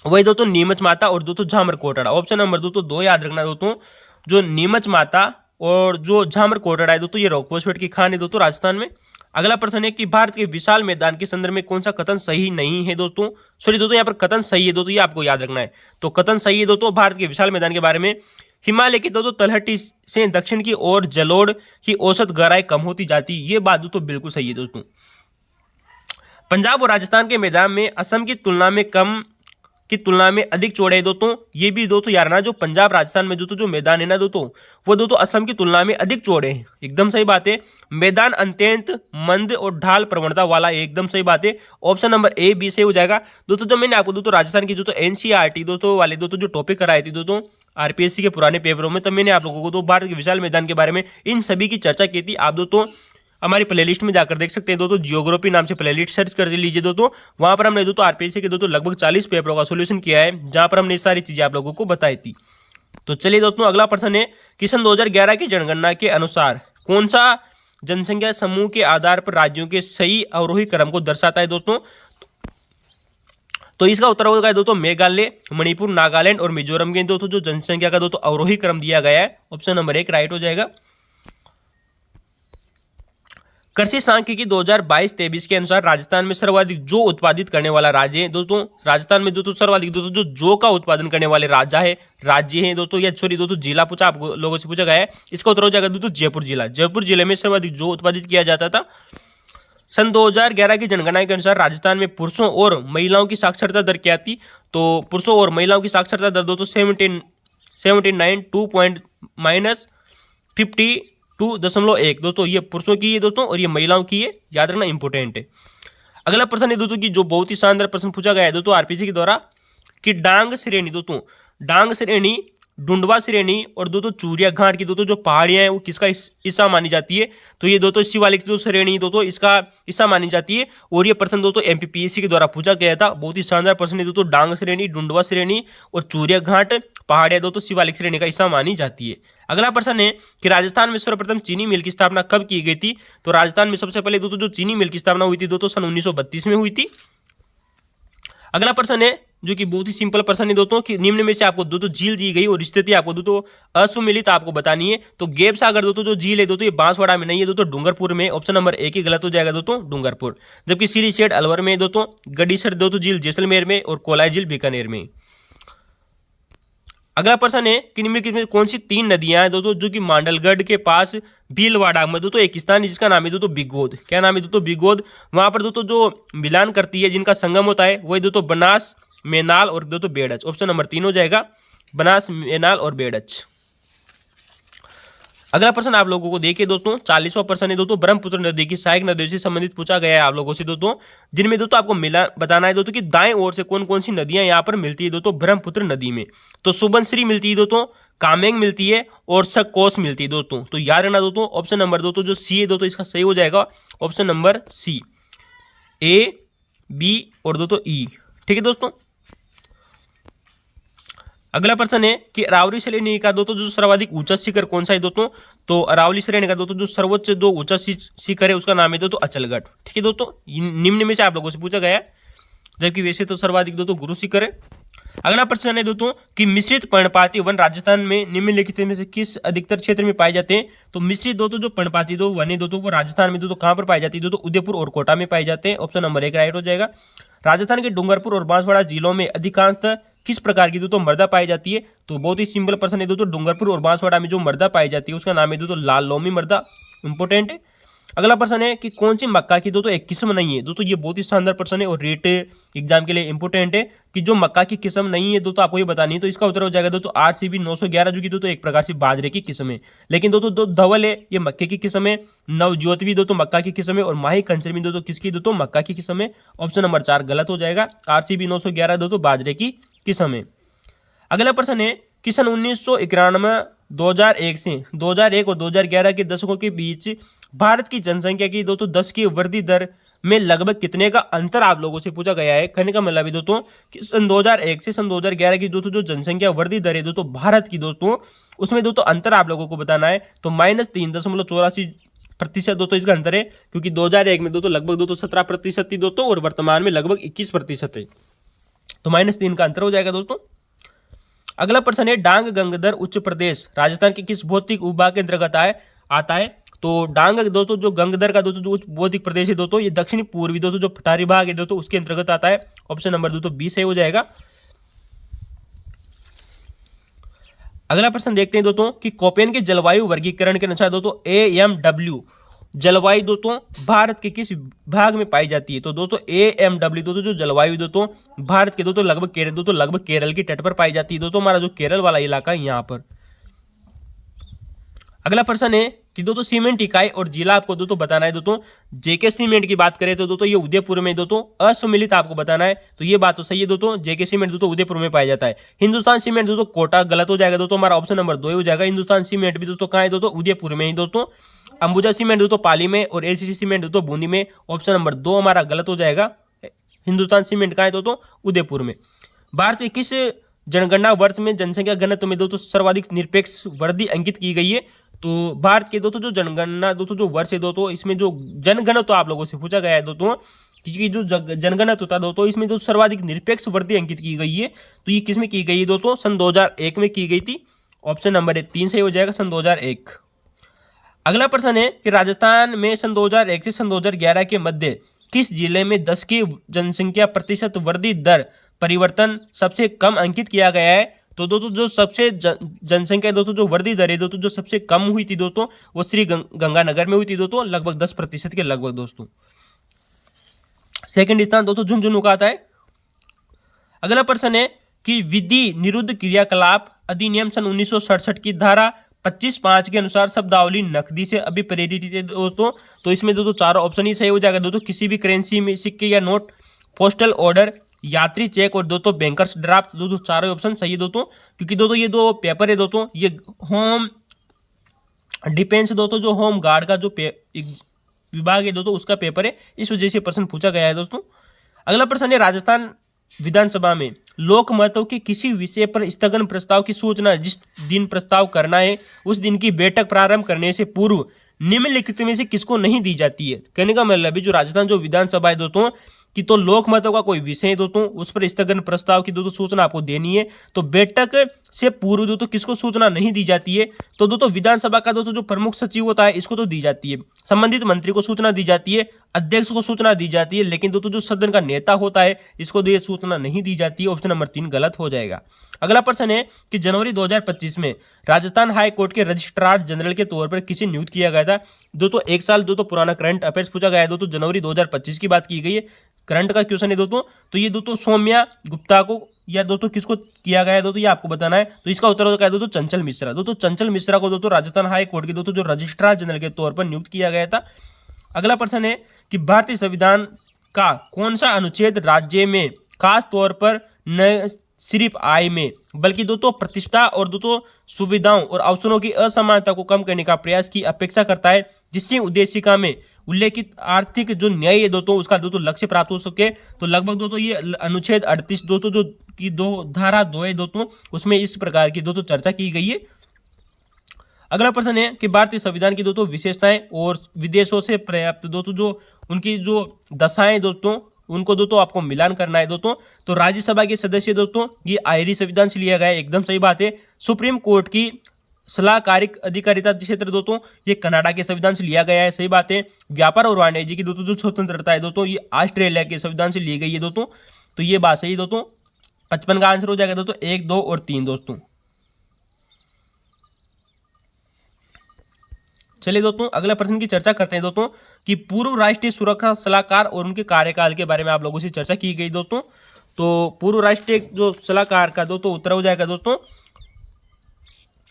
वही दोस्तों नीमच माता और दोस्तों झामर कोटड़ा। ऑप्शन नंबर दोस्तों 2 याद रखना दोस्तों, जो नीमच माता और जो झामर कोटड़ा है दोस्तों ये रॉक फॉस्फेट की खान है दोस्तों राजस्थान में। अगला प्रश्न है कि भारत के विशाल मैदान के संदर्भ में कौन सा कथन सही नहीं है दोस्तों। सॉरी दोस्तों, यहाँ पर कथन सही है दोस्तों, ये आपको याद रखना है। तो कथन सही है दोस्तों भारत के विशाल मैदान के बारे में, हिमालय की दोस्तों तलहटी से दक्षिण की ओर जलोढ़ की औसत गहराई कम होती जाती, ये बात दोस्तों बिल्कुल सही है दोस्तों। पंजाब और राजस्थान के मैदान में असम की तुलना में अधिक चौड़े है दोस्तों, ये भी दोस्तों याद रखना, जो पंजाब राजस्थान में दोस्तों जो मैदान है ना दोस्तों, वो दोस्तों असम की तुलना में अधिक चौड़े हैं, एकदम सही बात है। मैदान अत्यंत मंद और ढाल प्रवणता वाला है, एकदम सही बात है। ऑप्शन नंबर ए बी सही हो जाएगा दोस्तों। जब मैंने आपको दोस्तों राजस्थान की दोस्तों एनसीईआरटी दोस्तों वाले दोस्तों जो टॉपिक कराए थे दोस्तों आरपीएससी के पुराने पेपरों में, तब मैंने आप लोगों को तो भारत के विशाल मैदान के बारे में इन सभी की चर्चा की थी। आप दोस्तों हमारी प्लेलिस्ट में जाकर देख सकते हैं दोस्तों, जियोग्राफी नाम से प्लेलिस्ट सर्च कर लीजिए दोस्तों, वहां पर हमने दोस्तों आरपीएससी के दोस्तों लगभग 40 पेपरों का सोल्यूशन किया है, जहां पर हमने ये सारी चीजें आप लोगों को बताई थी। तो चलिए दोस्तों अगला प्रश्न है कि सन 2011 की जनगणना के अनुसार कौन सा जनसंख्या समूह के आधार पर राज्यों के सही अवरोही क्रम को दर्शाता है दोस्तों। तो इसका उत्तर होगा दोस्तों मेघालय, मणिपुर, नागालैंड और मिजोरम के दोस्तों जो जनसंख्या का दोस्तों अवरोही क्रम दिया गया है, ऑप्शन नंबर 1 राइट हो जाएगा। कृषि सांख्यिकी 2022-23 के अनुसार राजस्थान में सर्वाधिक जो उत्पादित करने वाला राज्य है दोस्तों, राजस्थान में दोस्तों सर्वाधिक दोस्तों जो का उत्पादन करने वाले राज्य है दोस्तों, या सॉरी दोस्तों जिला पूछा आप लोगों से पूछा गया है, इसका उत्तर हो जाएगा दोस्तों जयपुर जिला। जयपुर जिले में सर्वाधिक जो उत्पादित किया जाता था। सन 2011 की जनगणना के अनुसार राजस्थान में पुरुषों और महिलाओं की साक्षरता दर क्या थी। तो पुरुषों और महिलाओं की साक्षरता दर दोस्तों 79 2 पॉइंट -52.1 दोस्तों, ये पुरुषों की है दोस्तों और ये महिलाओं की है, याद रखना इंपोर्टेंट है। अगला प्रश्न है दोस्तों कि जो बहुत ही शानदार प्रश्न पूछा गया है दोस्तों आरपीसी के द्वारा कि डांग श्रेणी दोस्तों, डांग श्रेणी, डुंडवा श्रेणी और दोस्तों चूरिया घाट की दोस्तों जो पहाड़ियां हैं वो किसका हिस्सा मानी जाती है। तो ये दोस्तों शिवालिक जो श्रेणी दोस्तों इसका हिस्सा मानी जाती है, और ये प्रश्न दोस्तों एमपीपीएससी के द्वारा पूछा गया था। बहुत ही शानदार प्रश्न है दोस्तों, डांग श्रेणी, डुंडवा श्रेणी और चूरिया घाट पहाड़ियां दोस्तों शिवालिक श्रेणी का हिस्सा मानी जाती है। अगला प्रश्न है कि राजस्थान में सर्वप्रथम चीनी मिल की स्थापना कब की गई थी। तो राजस्थान में सबसे पहले दोस्तों जो चीनी मिल की स्थापना हुई थी दोस्तों सन 1932 में हुई थी। अगला प्रश्न है जो कि बहुत ही सिंपल प्रश्न है दोस्तों कि निम्न में से आपको दोस्तों झील दी गई और स्थिति आपको दोस्तों असुमिलित आपको बतानी है। तो गेप सागर दोस्तों जो झील है दोस्तों ये बांसवाड़ा में नहीं है दोस्तों, डूंगरपुर में, ऑप्शन नंबर 1 ही गलत हो जाएगा दोस्तों, डूंगरपुर। जबकि सिलीसेट अलवर में दोस्तों, गडीसर दोस्तों झील जैसलमेर में और कोलाई झील बीकानेर में। अगला प्रश्न है कि निम्नलिखित में कौन सी 3 नदियां हैं दोस्तों जो कि मांडलगढ़ के पास भीलवाड़ा में दोस्तों एक स्थान है जिसका नाम है दोस्तों बिगोद। क्या नाम है दोस्तों, बिगोद। वहां पर दोस्तों जो मिलान करती है, जिनका संगम होता है, वही दोस्तों बनास, मेनाल और दोस्तों बेड़च, ऑप्शन नंबर 3 हो जाएगा, बनास, मेनाल और बेड़च। अगला प्रश्न आप लोगों को देखिए दोस्तों 40वां प्रश्न है दोस्तों, ब्रह्मपुत्र नदी की सहायक नदियों से संबंधित पूछा गया है आप लोगों से दोस्तों, जिनमें दोस्तों आपको मिला बताना है दोस्तों कि दाएं ओर से कौन कौन सी नदियां यहाँ पर मिलती है दोस्तों ब्रह्मपुत्र नदी में। तो सुबनश्री मिलती है दोस्तों, कामेंग मिलती है और सककोस मिलती है दोस्तों। तो याद रखना दोस्तों ऑप्शन नंबर दोस्तों जो सी है दोस्तों इसका सही हो जाएगा, ऑप्शन नंबर सी, ए, बी और दोस्तों ई। ठीक है दोस्तों। अगला प्रश्न है कि अरावली श्रेणी का दोस्तों जो सर्वाधिक ऊंचा शिखर कौन सा है दोस्तों। तो अरावली श्रेणी का दोस्तों जो सर्वोच्च जो ऊंचा शिखर है उसका नाम है दोस्तों अचलगढ़। ठीक है दोस्तों, निम्न में से आप लोगों से पूछा गया है, जबकि वैसे तो सर्वाधिक दोस्तों गुरु शिखर है। अगला प्रश्न है दोस्तों कि मिश्रित पर्णपाती वन राजस्थान में निम्नलिखित में से किस अधिकतर क्षेत्र में पाए जाते हैं। तो मिश्रित दोस्तों जो पर्णपाती दो वन है दोस्तों वो राजस्थान में दोस्तों कहां पर पाई जाती है दोस्तों, उदयपुर और कोटा में पाए जाते हैं, ऑप्शन नंबर 1 राइट हो जाएगा। राजस्थान के डूंगरपुर और बांसवाड़ा जिलों में अधिकांशतः किस प्रकार की दोस्तों मृदा पाई जाती है। तो बहुत ही सिंपल प्रश्न है दोस्तों, डूंगरपुर और बांसवाड़ा में जो मृदा पाई जाती है उसका नाम है दोस्तों लाल लोमी मृदा, इंपोर्टेंट है। अगला प्रश्न है कि कौन सी मक्का की दोस्तों एक किस्म नहीं है। दोस्तों ये बहुत ही शानदार प्रश्न है और रेट एग्जाम के लिए इंपोर्टेंट है कि जो मक्का की किस्म नहीं है दोस्तों आपको ये बतानी है। तो इसका उत्तर हो जाएगा दोस्तों RCB 911 जो कि दोस्तों एक प्रकार से बाजरे की किस्म है। लेकिन दोस्तों धवल है ये मक्के की किस्म है, नवज्योत भी दोस्तों मक्का की किस्म है और माही कंचर भी दोस्तों किसकी दोस्तों मक्का की किस्म है, ऑप्शन नंबर 4 गलत हो जाएगा। RCB 911 दोस्तों बाजरे की किस्म है। अगला प्रश्न है कि सन 1991 2001 से 2001 और 2011 के दशकों के बीच भारत की जनसंख्या की दोस्तों 10 की वृद्धि दर में लगभग कितने का अंतर आप लोगों से पूछा गया है। कहने का मतलब है दोस्तों कि सन 2001 से सन 2011 की दोस्तों जो जनसंख्या वृद्धि दर है दोस्तों भारत की दोस्तों, उसमें दोस्तों अंतर आप लोगों को बताना है। तो -3.84% दोस्तों इसका अंतर है, क्योंकि 2001 में दोस्तों लगभग दोस्तों 17% थी दोस्तों और वर्तमान में लगभग 21% है। तो -3 का अंतर हो जाएगा दोस्तों। अगला प्रश्न है डांग गंगाधर उच्च प्रदेश राजस्थान के किस भौतिक विभाग के अंतर्गत आता है। तो डांग दोस्तों जो गंगाधर का दोस्तों जो उच्च भौतिक प्रदेश है दोस्तों ये दक्षिणी पूर्वी दोस्तों जो पठारी भाग है दोस्तों उसके अंतर्गत आता है। ऑप्शन नंबर दोस्तों 20 हो जाएगा। अगला प्रश्न देखते हैं दोस्तों कि कोपेन के जलवायु वर्गीकरण के अनुसार दोस्तों AMW जलवायु दोस्तों भारत के किस भाग में पाई जाती है। तो दोस्तों AMW दोस्तों जो जलवायु दोस्तों भारत के दोस्तों लगभग केरल के तट पर पाई जाती है। दोस्तों हमारा जो केरल वाला इलाका है यहाँ पर। अगला प्रश्न है कि दोस्तों सीमेंट इकाई और जिला आपको दोस्तों बताना है। दोस्तों जेके सीमेंट की बात करें तो दोस्तों ये उदयपुर में दोस्तों असम्मिलित आपको बताना है। तो ये बात तो सही है दोस्तों, जेके सीमेंट दोस्तों उदयपुर में पाया जाता है। हिंदुस्तान सीमेंट दोस्तों कोटा गलत हो जाएगा दोस्तों, हमारा ऑप्शन नंबर 2 हो जाएगा। हिंदुस्तान सीमेंट भी दोस्तों कहाँ है दोस्तों उदयपुर में ही दोस्तों। अंबुजा सीमेंट दोस्तों पाली में और एसीसी सीमेंट दोस्तों बूंदी में। ऑप्शन नंबर 2 हमारा गलत हो जाएगा। हिंदुस्तान सीमेंट कहाँ है दोस्तों उदयपुर में। भारत के किस जनगणना वर्ष में जनसंख्या घनत्व में दोस्तों सर्वाधिक निरपेक्ष वृद्धि अंकित की गई है। तो भारत के दोस्तों जो जनगणना दोस्तों जो वर्ष है दोस्तों इसमें जो जनगणना आप लोगों से पूछा गया है दोस्तों कि जो जनगणना होता है दोस्तों इसमें जो सर्वाधिक निरपेक्ष वृद्धि अंकित की गई है। तो ये किसमें की गई है दोस्तों सन 2001 में की गई थी। ऑप्शन नंबर 3 सही हो जाएगा सन 2001। अगला प्रश्न है कि राजस्थान में सन 2001 से सन 2011 के मध्य किस जिले में 10 की जनसंख्या प्रतिशत वृद्धि दर परिवर्तन सबसे कम अंकित किया गया है। तो दोस्तों जो सबसे जनसंख्या दोस्तों जो वृद्धि दर है दोस्तों जो सबसे कम हुई थी दोस्तों वो श्री गंगानगर में हुई थी दोस्तों, लगभग 10% के लगभग दोस्तों। सेकंड स्थान दोस्तों झुंझुनू का आता है। अगला प्रश्न है कि विधि निरुद्ध क्रियाकलाप अधिनियम सन 1967 की धारा 25(5) के अनुसार शब्दावली नकदी से अभिप्रेरित है दोस्तों। तो इसमें दोस्तों चारों ऑप्शन ही सही हो जाएगा दोस्तों। किसी भी करेंसी में सिक्के या नोट, पोस्टल ऑर्डर, यात्री चेक और दोस्तों बैंकर्स ड्राफ्ट दोस्तों चारों ऑप्शन सही है दोस्तों। क्योंकि दोस्तों ये दो पेपर है दोस्तों ये होम डिफेंस दोस्तों जो होम गार्ड का जो विभाग है दोस्तों उसका पेपर है, इस वजह से प्रश्न पूछा गया है दोस्तों। अगला प्रश्न है राजस्थान विधानसभा में लोक महत्व के किसी विषय पर स्थगन प्रस्ताव की सूचना जिस दिन प्रस्ताव करना है उस दिन की बैठक प्रारंभ करने से पूर्व निम्नलिखित में से किसको नहीं दी जाती है। कहने का मतलब जो राजस्थान जो विधानसभा है दोस्तों कि तो लोक महत्व का कोई विषय है दोस्तों उस पर स्थगन प्रस्ताव की दोस्तों सूचना आपको देनी है। तो बैठक से पूर्व दोस्तों किसको सूचना नहीं दी जाती है। तो दोस्तों विधानसभा का दोस्तों जो प्रमुख सचिव होता है इसको तो दी जाती है, संबंधित मंत्री को सूचना दी जाती है, अध्यक्ष को सूचना दी जाती है, लेकिन दोस्तों जो सदन का नेता होता है इसको तो ये सूचना नहीं दी जाती है। ऑप्शन नंबर 3 गलत हो जाएगा। अगला प्रश्न है कि जनवरी 2025 में राजस्थान हाई कोर्ट के रजिस्ट्रार जनरल के तौर पर किसे नियुक्त किया गया था। दोस्तों एक साल दोस्तों पुराना करंट अफेयर्स पूछा गया है दोस्तों, जनवरी 2025 की बात की गई है, करंट का क्वेश्चन है दोस्तों। तो ये दोस्तों सौम्या गुप्ता को या दोस्तों किसको किया गया है दोस्तों ये आपको बताना है। तो इसका उत्तर होगा दोस्तों चंचल मिश्रा। दोस्तों चंचल मिश्रा को दोस्तों राजस्थान हाई कोर्ट के दोस्तों जो रजिस्ट्रार जनरल के तौर पर नियुक्त किया गया था। अगला प्रश्न है कि भारतीय संविधान का कौन सा अनुच्छेद राज्य में खास तौर पर न सिर्फ आय में बल्कि दोस्तों प्रतिष्ठा और दोस्तों सुविधाओं और अवसरों की असमानता को कम करने का प्रयास की अपेक्षा करता है, जिससे उद्देशिका में उल्लेखित आर्थिक जो न्याय है दोस्तों उसका दोस्तों लक्ष्य प्राप्त हो सके। तो लगभग दोस्तों ये अनुच्छेद 38 दोस्तों जो की धारा 2 है दोस्तों उसमें इस प्रकार की दोस्तों चर्चा की गई है। अगला प्रश्न है कि भारतीय संविधान की दोस्तों विशेषताएं और विदेशों से पर्याप्त दोस्तों जो उनकी जो दशाएं दोस्तों उनको दोस्तों आपको मिलान करना है दोस्तों। तो राज्यसभा के सदस्य दोस्तों ये आयरिश संविधान से लिया गया है, एकदम सही बात है। सुप्रीम कोर्ट की सलाहकारिक अधिकारिता क्षेत्र दोस्तों ये कनाडा के संविधान से लिया गया है, सही बात है। व्यापार और वाणिज्य की दोस्तों जो स्वतंत्रता है दोस्तों ये ऑस्ट्रेलिया के संविधान से ली गई है दोस्तों। तो ये बात सही दोस्तों। 55 का आंसर हो जाएगा दोस्तों 1, 2 और 3 दोस्तों। चलिए दोस्तों अगला प्रश्न की चर्चा करते हैं दोस्तों कि पूर्व राष्ट्रीय सुरक्षा सलाहकार और उनके कार्यकाल के बारे में आप लोगों से चर्चा की गई दोस्तों। तो पूर्व राष्ट्रीय जो सलाहकार का दोस्तों उत्तर हो जाएगा दोस्तों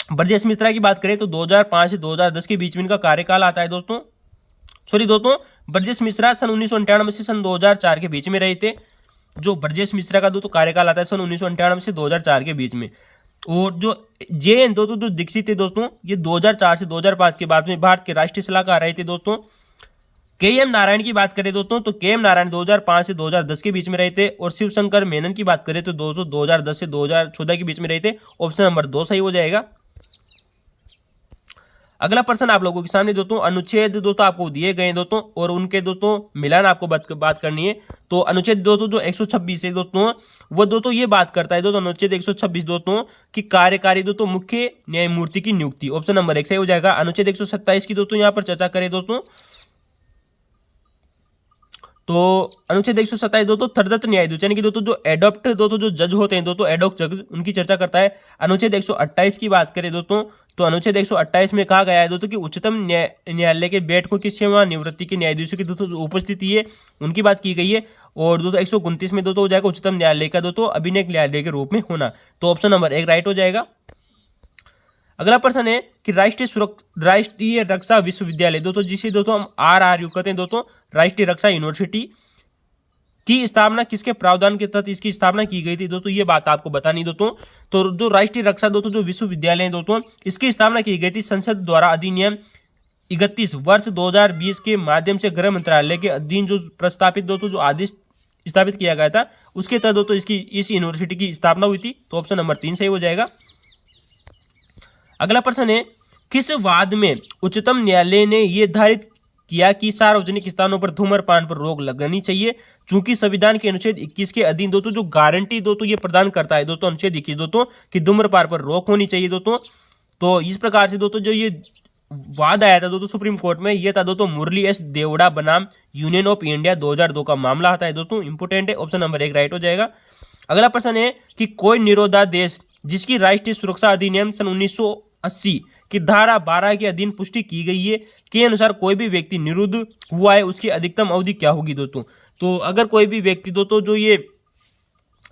ब्रजेश मिश्रा की बात करें तो 2005 से 2010 के बीच में इनका कार्यकाल आता है दोस्तों। सॉरी दोस्तों ब्रजेश मिश्रा सन 1998 से सन 2004 के बीच में रहे थे। जो ब्रजेश मिश्रा का दोस्तों कार्यकाल आता है सन 1998 से 2004 के बीच में। और जो JN दोस्तों जो दीक्षित थे दोस्तों ये 2004 से 2005 के बाद में भारत के राष्ट्रीय सलाहकार रहे थे दोस्तों। KM नारायण की बात करें दोस्तों तो KM नारायण 2005 से 2010 के बीच में रहे थे। और शिवशंकर मेनन की बात करें तो 2010 से 2014 के बीच में रहे थे। ऑप्शन नंबर 2 सही हो जाएगा। अगला प्रश्न आप लोगों के सामने दोस्तों, अनुच्छेद दोस्तों आपको दिए गए हैं दोस्तों और उनके दोस्तों मिलान आपको बात करनी है। तो अनुच्छेद दोस्तों जो 126 है दोस्तों, वो दोस्तों ये बात करता है दोस्तों, अनुच्छेद 126 दोस्तों कि कार्यकारी दोस्तों मुख्य न्यायमूर्ति की नियुक्ति। ऑप्शन नंबर 1 सही हो जाएगा। अनुच्छेद 127 की दोस्तों यहाँ पर चर्चा करें दोस्तों, तो अनुच्छेद 127 दोस्तों थर्डत न्यायाधीश यानी कि दोस्तों जो एडॉप्ट दोस्तों जो जज होते हैं दोस्तों, एडॉक जज, उनकी चर्चा करता है। अनुच्छेद 128 की बात करें दोस्तों, तो अनुच्छेद 128 में कहा गया है दोस्तों कि उच्चतम न्यायालय के बैठकों की सेवानिवृत्ति के न्यायाधीशों की दोस्तों उपस्थिति है, उनकी बात की गई है। और दोस्तों 129 में दोस्तों हो जाएगा उच्चतम न्यायालय का दोस्तों अभिनय न्यायालय के रूप में होना। तो ऑप्शन नंबर 1 राइट हो जाएगा। अगला प्रश्न है कि राष्ट्रीय रक्षा विश्वविद्यालय दोस्तों, जिसे दोस्तों हम RRU कहते हैं दोस्तों, राष्ट्रीय रक्षा यूनिवर्सिटी की स्थापना किसके प्रावधान के तहत इसकी स्थापना की गई थी दोस्तों, ये बात आपको बतानी दोस्तों। तो जो राष्ट्रीय रक्षा दोस्तों जो विश्वविद्यालय है दोस्तों, इसकी स्थापना की गई थी संसद द्वारा अधिनियम 31 वर्ष 2020 के माध्यम से गृह मंत्रालय के अधीन जो प्रस्तावित दोस्तों जो आदेश स्थापित किया गया था, उसके तहत दोस्तों इस यूनिवर्सिटी की स्थापना हुई थी। तो ऑप्शन नंबर 3 सही हो जाएगा। अगला प्रश्न है, किस वाद में उच्चतम न्यायालय ने यह निर्धारित किया कि सार्वजनिक स्थानों पर धूम्रपान पर रोक लगानी चाहिए, चूंकि संविधान के अनुच्छेद 21 के अधीन दोस्तों जो गारंटी दोस्तों ये प्रदान करता है दोस्तों, अनुच्छेद 21 दोस्तों कि धूम्रपान पर रोक होनी चाहिए दोस्तों। तो इस प्रकार से दोस्तों जो ये वाद आया था दोस्तों सुप्रीम कोर्ट में, यह था दोस्तों मुरली एस देवड़ा बनाम यूनियन ऑफ इंडिया 2002 का मामला आता है दोस्तों, इंपोर्टेंट है। ऑप्शन नंबर 1 राइट हो जाएगा। अगला प्रश्न है कि कोई निरोधादेश जिसकी राष्ट्रीय सुरक्षा अधिनियम सन 1980 की धारा 12 के अधीन पुष्टि की गई है के अनुसार कोई भी व्यक्ति निरुद्ध हुआ है, उसकी अधिकतम अवधि क्या होगी दोस्तों। तो अगर कोई भी व्यक्ति दोस्तों जो ये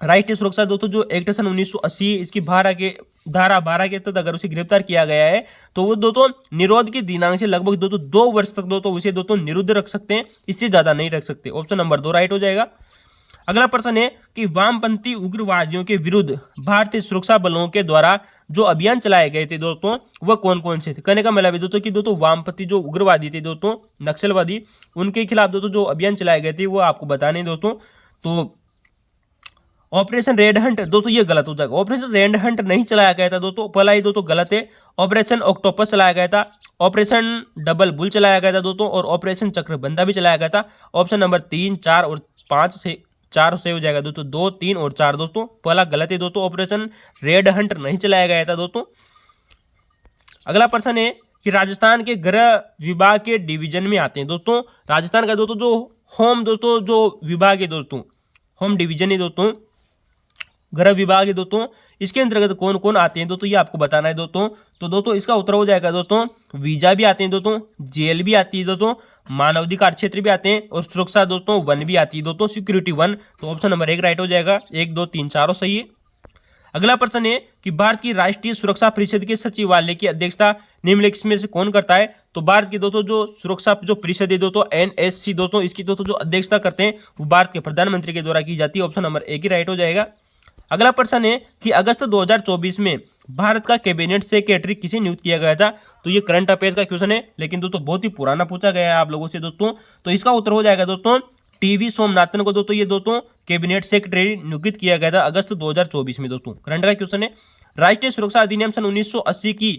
राष्ट्रीय सुरक्षा दोस्तों जो एक्ट सन 1980 इसकी धारा 12 के तहत अगर उसे गिरफ्तार किया गया है, तो वो दोस्तों निरोध के दिनांक से लगभग दोस्तों 2 वर्ष तक दोस्तों उसे दोस्तों निरुद्ध रख सकते हैं, इससे ज्यादा नहीं रख सकते। ऑप्शन नंबर 2 राइट हो जाएगा। अगला प्रश्न है कि वामपंथी उग्रवादियों के विरुद्ध भारतीय सुरक्षा बलों के द्वारा जो अभियान चलाए गए थे दोस्तों, वह कौन कौन से थे। कहने का मतलब दोस्तों कि दोस्तों वामपंथी जो उग्रवादी थे दोस्तों, नक्सलवादी, उनके खिलाफ दोस्तों जो अभियान चलाए गए थे वो आपको बताने दोस्तों। तो ऑपरेशन रेड हंट दोस्तों ये गलत हो जाएगा, ऑपरेशन रेड हंट नहीं चलाया गया था दोस्तों, पहला ही दोस्तों गलत है। ऑपरेशन ऑक्टोपस चलाया गया था, ऑपरेशन डबल बुल चलाया गया था दोस्तों, और ऑपरेशन चक्रबंधा भी चलाया गया था। ऑप्शन नंबर 3, 4 और 5 से 4 से हो जाएगा दोस्तों, 2, 3 और 4 दोस्तों, पहला गलत है दोस्तों, ऑपरेशन रेड हंट नहीं चलाया गया था दोस्तों। अगला प्रश्न है कि राजस्थान के गृह विभाग के डिवीजन में आते हैं दोस्तों, राजस्थान का दोस्तों जो होम दोस्तों जो विभाग है दोस्तों, होम डिवीजन है दोस्तों, गृह विभाग है दोस्तों, इसके अंतर्गत कौन कौन आते हैं दोस्तों ये आपको बताना है दोस्तों। तो दोस्तों इसका उत्तर हो जाएगा दोस्तों, वीजा भी आते हैं दोस्तों, जेल भी आती है दोस्तों, मानवाधिकार क्षेत्र भी आते हैं, और सुरक्षा दोस्तों वन भी आती है दोस्तों, सिक्योरिटी वन। तो ऑप्शन नंबर 1 राइट हो जाएगा। 1, 2, 3, 4 सही है। अगला प्रश्न है कि भारत की राष्ट्रीय सुरक्षा परिषद के सचिवालय की अध्यक्षता निम्नलिखित में से कौन करता है। तो भारत की दोस्तों जो सुरक्षा जो परिषद है दोस्तों NSC दोस्तों, इसकी दोस्तों जो अध्यक्षता करते हैं वो भारत के प्रधानमंत्री के द्वारा की जाती है। ऑप्शन नंबर 1 ही राइट हो जाएगा। अगला प्रश्न है कि अगस्त 2024 में भारत का कैबिनेट सेक्रेटरी किसे नियुक्त किया गया था। तो ये करंट अफेयर्स का क्वेश्चन है, लेकिन दोस्तों बहुत ही पुराना पूछा गया है आप लोगों से दोस्तों। तो इसका उत्तर हो जाएगा दोस्तों TV सोमनाथन को दोस्तों ये दोस्तों कैबिनेट सेक्रेटरी नियुक्त किया गया था अगस्त 2024 में दोस्तों। करंट का क्वेश्चन है, राष्ट्रीय सुरक्षा अधिनियम सन 1980 की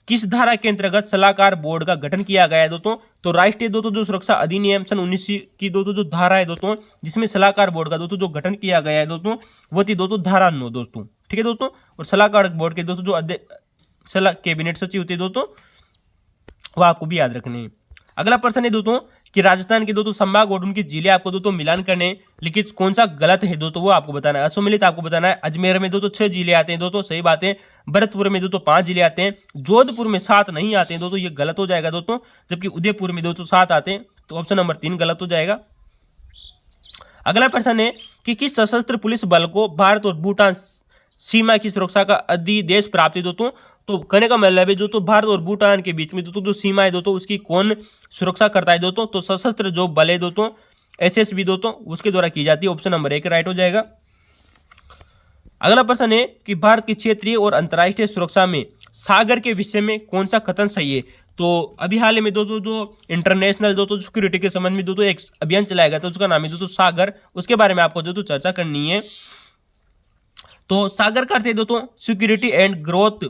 किस धारा के अंतर्गत सलाहकार बोर्ड का गठन किया गया है दोस्तों। तो राष्ट्रीय दोस्तों जो सुरक्षा अधिनियम सन 19 की दोस्तों जो धारा है दोस्तों, जिसमें सलाहकार बोर्ड का दोस्तों जो गठन किया गया है दोस्तों, वो थी दोस्तों धारा 9 दोस्तों, ठीक है दोस्तों। और सलाहकार बोर्ड के दोस्तों जो कैबिनेट सचिव होते दोस्तों, वो आपको भी याद रखने हैं। अगला प्रश्न है दोस्तों कि राजस्थान के दोस्तों संभाग और उनकी जिले आपको दोस्तों मिलान करने, लेकिन कौन सा गलत है दोस्तों वो आपको बताना है। असम्मिलित आपको बताना है। अजमेर में दोस्तों 6 जिले आते हैं दोस्तों, सही बात है। भरतपुर में दोस्तों 5 जिले आते हैं, जोधपुर में 7 नहीं आते हैं दोस्तों, ये गलत हो जाएगा दोस्तों। जबकि उदयपुर में दोस्तों 7 आते हैं, तो ऑप्शन नंबर 3 गलत हो जाएगा। अगला प्रश्न है कि किस सशस्त्र पुलिस बल को भारत और भूटान सीमा की सुरक्षा का अधिदेश प्राप्त है दोस्तों। तो कहने का मतलब है दोस्तों भारत और भूटान के बीच में दोस्तों जो सीमा है दोस्तों, उसकी कौन सुरक्षा करता है दोस्तों। तो सशस्त्र जो बल है दोस्तों SSB दोस्तों, उसके द्वारा की जाती है। ऑप्शन नंबर 1 राइट हो जाएगा। अगला प्रश्न है कि भारत की क्षेत्रीय और अंतर्राष्ट्रीय सुरक्षा में सागर के विषय में कौन सा कथन सही है। तो अभी हाल में दोस्तों जो इंटरनेशनल दोस्तों सिक्योरिटी के संबंध में दोस्तों एक अभियान चलाया गया था, उसका नाम है दोस्तों सागर, उसके बारे में आपको दोस्तों चर्चा करनी है। तो सागर का अर्थ है दोस्तों security and growth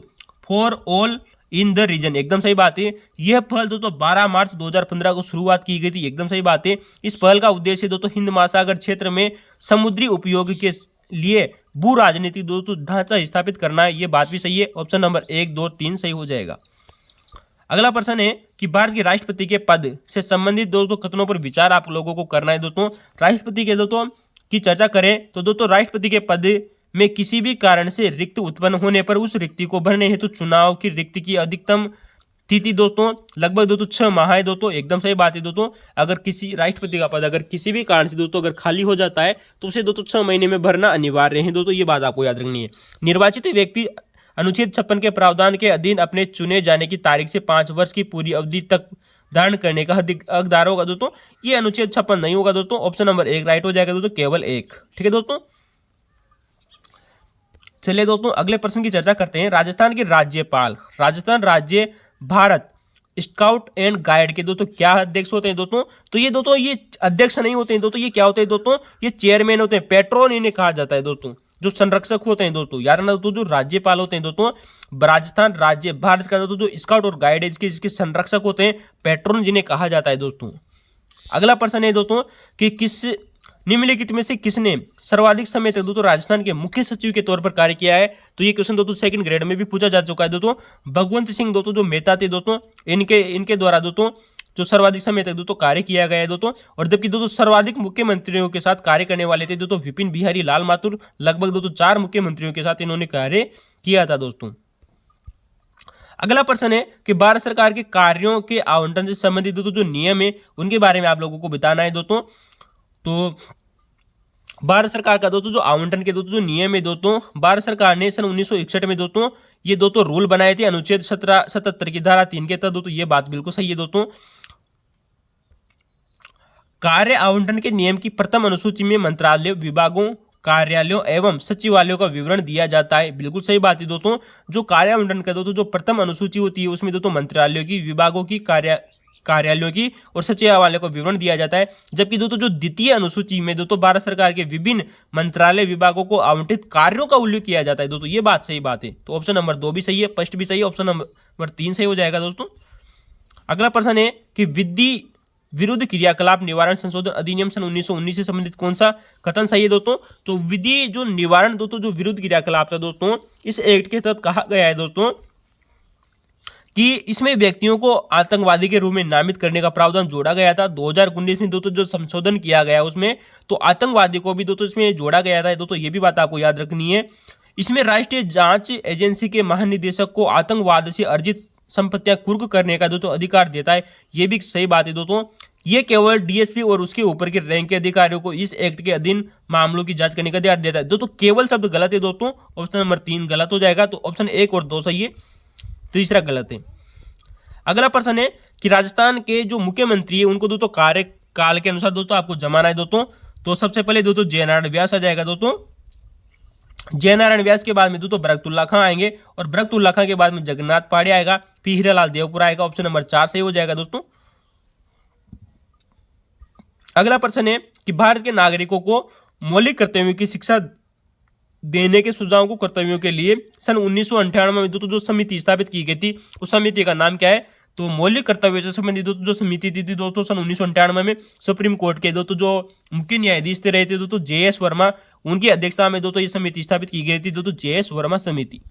for all in the region, एकदम सही बात है। यह पहल दोस्तों 12 मार्च 2015 को शुरुआत की गई थी, एकदम सही बात है। इस पहल का उद्देश्य दोस्तों हिंद महासागर क्षेत्र में समुद्री उपयोग के लिए भू राजनीतिक दोस्तों ढांचा स्थापित करना है। ये बात भी सही है, ऑप्शन नंबर 1, 2, 3 सही हो जाएगा। अगला प्रश्न है कि भारत के राष्ट्रपति के पद से संबंधित दोस्तों कथनों पर विचार आप लोगों को करना है। दोस्तों राष्ट्रपति के दोस्तों की चर्चा करें तो दोस्तों राष्ट्रपति के पद में किसी भी कारण से रिक्त उत्पन्न होने पर उस रिक्ति को भरने हेतु चुनाव की रिक्ति की अधिकतम तिथि दोस्तों लगभग दोस्तों 6 माह है। दोस्तों एकदम सही बात है। दोस्तों अगर किसी राष्ट्रपति का पद अगर किसी भी कारण से दोस्तों अगर खाली हो जाता है तो उसे दोस्तों 6 महीने में भरना अनिवार्य है। दोस्तों ये बात आपको याद रखनी है। निर्वाचित व्यक्ति अनुच्छेद 56 के प्रावधान के अधीन अपने चुने जाने की तारीख से 5 वर्ष की पूरी अवधि तक धारण करने का हकदार होगा। दोस्तों ये अनुच्छेद 56 नहीं होगा। दोस्तों ऑप्शन नंबर 1 राइट हो जाएगा दोस्तों, केवल 1। ठीक है दोस्तों, चलिए दोस्तों अगले प्रश्न की चर्चा करते हैं। राजस्थान के राज्यपाल, राजस्थान राज्य भारत स्काउट एंड गाइड के दोस्तों क्या अध्यक्ष होते हैं दोस्तों? तो ये दोस्तों ये अध्यक्ष नहीं होते हैं दोस्तों, ये क्या होते हैं दोस्तों? ये चेयरमैन होते हैं, पेट्रोन इन्हें कहा जाता है दोस्तों। जो संरक्षक होते हैं दोस्तों, यार ना दोस्तों, जो राज्यपाल होते हैं दोस्तों राजस्थान राज्य भारत का दोस्तों जो स्काउट और गाइड है जिसके संरक्षक होते हैं पेट्रोन जिन्हें कहा जाता है दोस्तों। अगला प्रश्न है दोस्तों कि किस निम्नलिखित में से किसने सर्वाधिक समय तक दोस्तों राजस्थान के मुख्य सचिव के तौर पर कार्य किया है? तो ये क्वेश्चन दोस्तों सेकंड ग्रेड में भी पूछा जा चुका है दोस्तों। भगवंत सिंह दोस्तों जो मेहता थे दोस्तों, इनके द्वारा दोस्तों जो सर्वाधिक समय तक दोस्तों कार्य किया गया है दोस्तों। और जबकि दोस्तों सर्वाधिक मुख्यमंत्रियों के साथ कार्य करने वाले थे दोस्तों विपिन बिहारी लाल माथुर, लगभग दोस्तों 4 मुख्यमंत्रियों के साथ इन्होंने कार्य किया था दोस्तों। अगला प्रश्न है कि भारत सरकार के कार्यों के आवंटन से संबंधित दोस्तों जो नियम है उनके बारे में आप लोगों को बताना है दोस्तों। तो भारत सरकार का दोस्तों जो आवंटन के दोस्तों जो नियम है दोस्तों, भारत सरकार ने सन 1961 में दोस्तों ये दोस्तों रूल बनाए थे अनुच्छेद 77 की धारा 3 के तहत दोस्तों। ये बात बिल्कुल सही है दोस्तों। कार्य आवंटन के नियम की प्रथम अनुसूची में मंत्रालयों, विभागों, कार्यालयों एवं सचिवालयों का विवरण दिया जाता है। बिल्कुल सही बात है दोस्तों। जो कार्य आवंटन का दोस्तों जो प्रथम अनुसूची होती है उसमें दोस्तों मंत्रालयों की, विभागों की, कार्यालयों की और सचिवालयों का विवरण दिया जाता है। जबकि दोस्तों जो द्वितीय अनुसूची में दोस्तों भारत सरकार के विभिन्न मंत्रालय विभागों को आवंटित कार्यों का उल्लेख किया जाता है दोस्तों। ये बात सही बात है। तो ऑप्शन नंबर 2 भी सही है, फर्स्ट भी सही है, ऑप्शन नंबर 3 सही हो जाएगा दोस्तों। अगला प्रश्न है कि विरुद्ध क्रियाकलाप निवारण संशोधन अधिनियम सन 1919 से संबंधित कौन सा कथन सही है दोस्तों? तो विधि जो निवारण दोस्तों जो विरुद्ध क्रियाकलाप था दोस्तों इस एक्ट के तहत कहा गया है दोस्तों कि इसमें व्यक्तियों को आतंकवादी के रूप में नामित करने का प्रावधान जोड़ा गया था। 2019 में दोस्तों जो संशोधन किया गया उसमें तो आतंकवादी को भी दोस्तों इसमें जोड़ा गया था दोस्तों। ये भी बात आपको याद रखनी है। इसमें राष्ट्रीय जांच एजेंसी के महानिदेशक को आतंकवाद से अर्जित संपत्तियां कुर्क करने का दोस्तों अधिकार देता है। ये भी सही बात है दोस्तों। ये केवल डीएसपी और उसके ऊपर के रैंक के अधिकारियों को इस एक्ट के अधीन मामलों की जांच करने का अधिकार देता है दोस्तों। केवल शब्द गलत है दोस्तों, ऑप्शन नंबर 3 गलत हो जाएगा। तो ऑप्शन 1 और 2 सही है, तीसरा गलत है। अगला प्रश्न है कि राजस्थान के जो मुख्यमंत्री है उनको दोस्तों कार्यकाल के अनुसार दोस्तों आपको जमाना है दोस्तों। तो सबसे पहले दोस्तों जयनारायण व्यास आ जाएगा दोस्तों। जयनारायण व्यास के बाद में दोस्तों बरकतुल्ला खां आएंगे और बरकतुल्ला खां के बाद में जगन्नाथ पाड़े आएगा, पी हीरालाल देवपुरा आएगा, ऑप्शन नंबर 4 सही हो जाएगा दोस्तों। अगला प्रश्न है कि भारत के नागरिकों को मौलिक कर्तव्यों की शिक्षा देने के सुझावों को कर्तव्यों के लिए सन 1998 में दोस्तों जो समिति स्थापित की गई थी उस समिति का नाम क्या है? तो मौलिक कर्तव्य से संबंधित दोस्तों जो समिति थी दोस्तों सन 1998 में सुप्रीम कोर्ट के दोस्तों जो मुख्य न्यायाधीश थे रहे थे दोस्तों JS वर्मा, उनकी अध्यक्षता में दोस्तों ये समिति स्थापित की गई थी दोस्तों JS वर्मा समिति।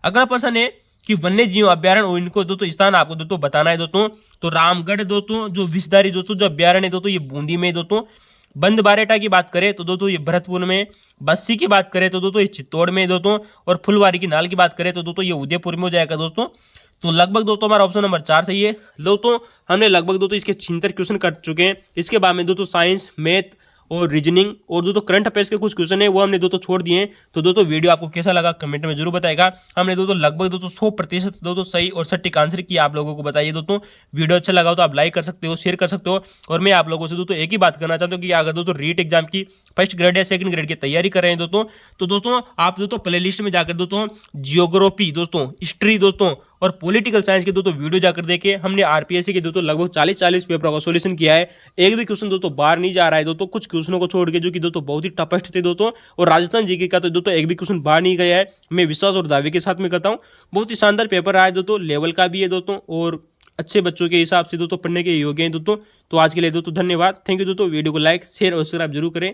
अगला प्रश्न है कि वन्य जीव अभ्यारण्य और इनको दोस्तों स्थान आपको दोस्तों बताना है दोस्तों। तो रामगढ़ दोस्तों जो विषधारी दोस्तों जो अभ्यारण्य है दोस्तों ये बूंदी में दोस्तों। बंद बारेटा की बात करें तो दोस्तों ये भरतपुर में। बस्सी की बात करें तो दोस्तों ये चित्तौड़ में दोस्तों। और फुलवारी की नाल की बात करें तो दोस्तों ये उदयपुर में हो जाएगा दोस्तों। तो लगभग दोस्तों हमारा ऑप्शन नंबर 4 सही है दोस्तों। हमने लगभग दोस्तों इसके 76 क्वेश्चन कर चुके हैं। इसके बाद में दोस्तों साइंस, मैथ और रीजनिंग और दोस्तों करंट अफेयर्स के कुछ क्वेश्चन है वो हमने दोस्तों छोड़ दिए हैं। तो दोस्तों वीडियो आपको कैसा लगा कमेंट में जरूर बताएगा। हमने दोस्तों लगभग दोस्तों 100% दोस्तों सही और सटीक आंसर किया आप लोगों को बताइए दोस्तों। वीडियो अच्छा लगा हो तो आप लाइक कर सकते हो, शेयर कर सकते हो। और मैं आप लोगों से दोस्तों एक ही बात करना चाहता हूँ कि अगर दोस्तों रीट एग्जाम की फर्स्ट ग्रेड या सेकंड ग्रेड की तैयारी कर रहे हैं दोस्तों तो दोस्तों आप दोस्तों प्ले लिस्ट में जाकर दोस्तों जियोग्राफी दोस्तों, हिस्ट्री दोस्तों और पॉलिटिकल साइंस के दोस्तों वीडियो जाकर देखे। हमने आरपीएससी के दोस्तों लगभग 40 पेपरों का सॉल्यूशन किया है। एक भी क्वेश्चन दोस्तों बाहर नहीं जा रहा है दोस्तों, कुछ क्वेश्चनों को छोड़ के जो कि दोस्तों बहुत ही टफेस्ट थे दोस्तों। और राजस्थान जीके का तो दोस्तों एक भी क्वेश्चन बाहर नहीं गया है, मैं विश्वास और दावे के साथ में कहता हूँ। बहुत ही शानदार पेपर आया दोस्तों, लेवल का भी है दोस्तों, और अच्छे बच्चों के हिसाब से दोस्तों पढ़ने के योग्य हैं दोस्तों। तो आज के लिए दोस्तों धन्यवाद, थैंक यू दोस्तों। वीडियो को लाइक शेयर और सब्सक्राइब जरूर करें।